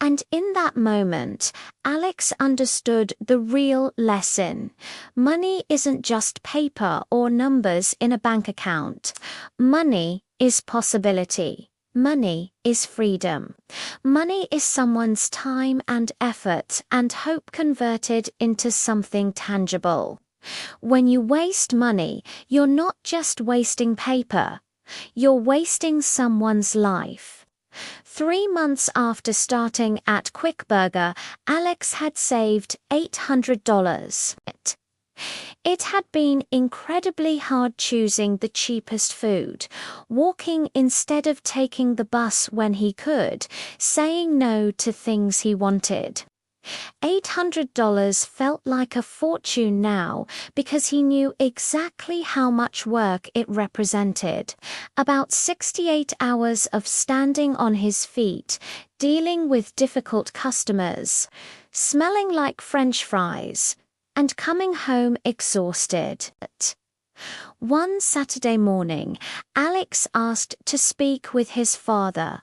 And in that moment, Alex understood the real lesson. Money isn't just paper or numbers in a bank account. Money is possibility. Money is freedom. Money is someone's time and effort and hope converted into something tangible. When you waste money, you're not just wasting paper. You're wasting someone's life. 3 months after starting at Quick Burger, Alex had saved $800. It had been incredibly hard choosing the cheapest food, walking instead of taking the bus when he could, saying no to things he wanted. $800 felt like a fortune now because he knew exactly how much work it represented. About 68 hours of standing on his feet, dealing with difficult customers, smelling like French fries, and coming home exhausted. One Saturday morning, Alex asked to speak with his father.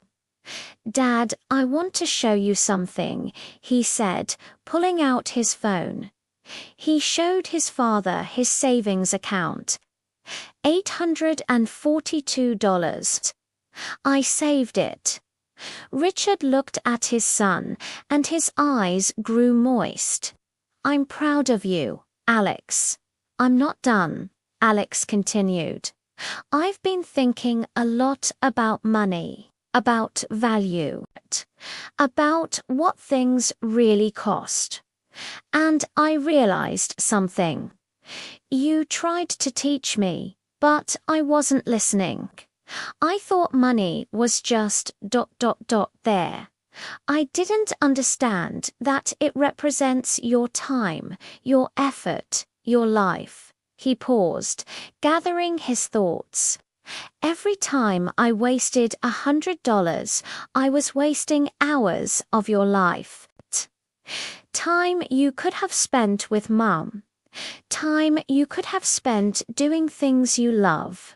"Dad, I want to show you something," he said, pulling out his phone. He showed his father his savings account. $842. "I saved it." Richard looked at his son, and his eyes grew moist. "I'm proud of you, Alex." "I'm not done," Alex continued. "I've been thinking a lot about money. About value, about what things really cost. And I realized something. You tried to teach me, but I wasn't listening. I thought money was just ... there. I didn't understand that it represents your time, your effort, your life." He paused, gathering his thoughts. "Every time I wasted $100, I was wasting hours of your life. Time you could have spent with Mum. Time you could have spent doing things you love.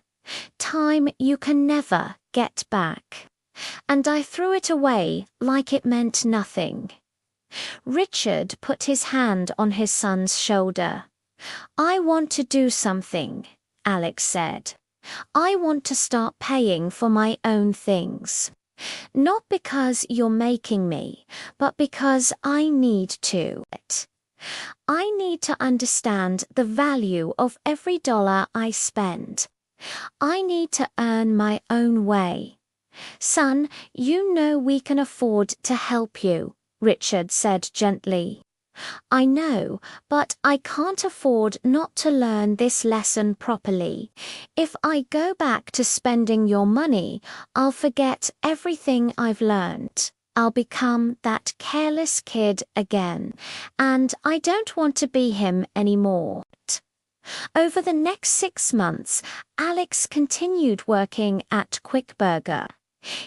Time you can never get back. And I threw it away like it meant nothing." Richard put his hand on his son's shoulder. "I want to do something," Alex said. "I want to start paying for my own things. Not because you're making me, but because I need to. I need to understand the value of every dollar I spend. I need to earn my own way." "Son, you know we can afford to help you," Richard said gently. "I know, but I can't afford not to learn this lesson properly. If I go back to spending your money, I'll forget everything I've learned. I'll become that careless kid again, and I don't want to be him anymore." Over the next 6 months, Alex continued working at Quick Burger.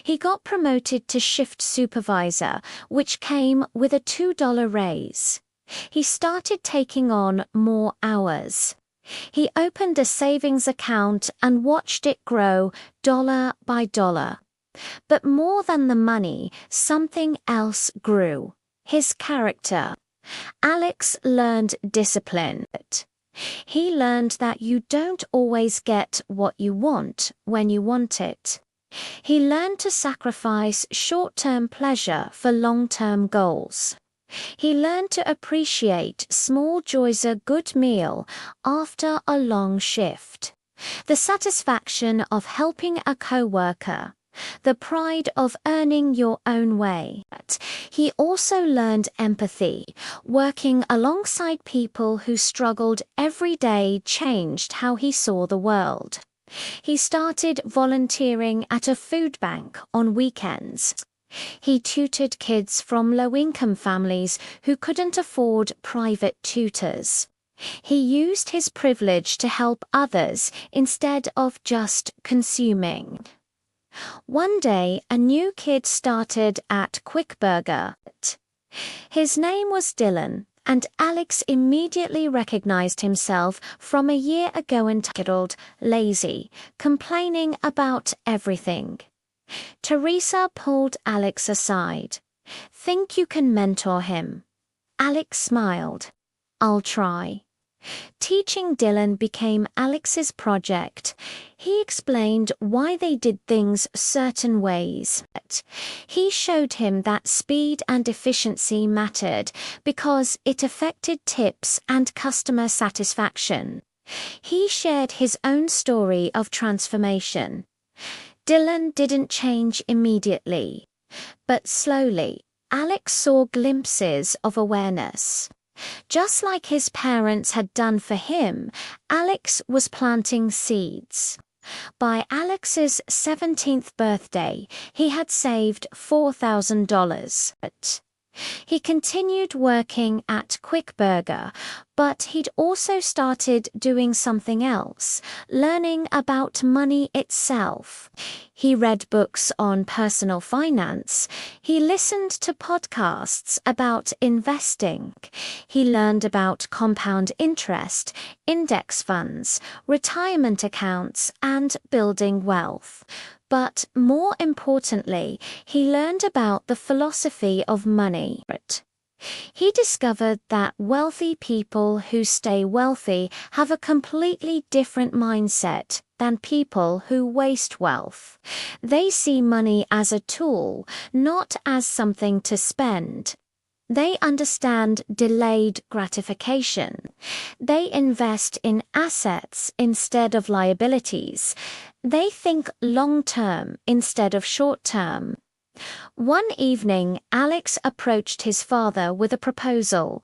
He got promoted to shift supervisor, which came with a $2 raise. He started taking on more hours. He opened a savings account and watched it grow dollar by dollar. But more than the money, something else grew: his character. Alex learned discipline. He learned that you don't always get what you want when you want it. He learned to sacrifice short-term pleasure for long-term goals. He learned to appreciate small joys, a good meal after a long shift, the satisfaction of helping a coworker, the pride of earning your own way. He also learned empathy. Working alongside people who struggled every day changed how he saw the world. He started volunteering at a food bank on weekends. He tutored kids from low-income families who couldn't afford private tutors. He used his privilege to help others instead of just consuming. One day, a new kid started at Quick Burger. His name was Dylan, and Alex immediately recognized himself from a year ago, entitled lazy, complaining about everything. Teresa pulled Alex aside. Think you can mentor him? Alex smiled. I'll try. Teaching Dylan became Alex's project. He explained why they did things certain ways. He showed him that speed and efficiency mattered because it affected tips and customer satisfaction. He shared his own story of transformation. Dylan didn't change immediately, but slowly, Alex saw glimpses of awareness. Just like his parents had done for him, Alex was planting seeds. By Alex's 17th birthday, he had saved $4,000. He continued working at Quick Burger, but he'd also started doing something else, learning about money itself. He read books on personal finance. He listened to podcasts about investing. He learned about compound interest, index funds, retirement accounts, and building wealth. But more importantly, he learned about the philosophy of money. He discovered that wealthy people who stay wealthy have a completely different mindset than people who waste wealth. They see money as a tool, not as something to spend. They understand delayed gratification. They invest in assets instead of liabilities. They think long-term instead of short-term. One evening, Alex approached his father with a proposal.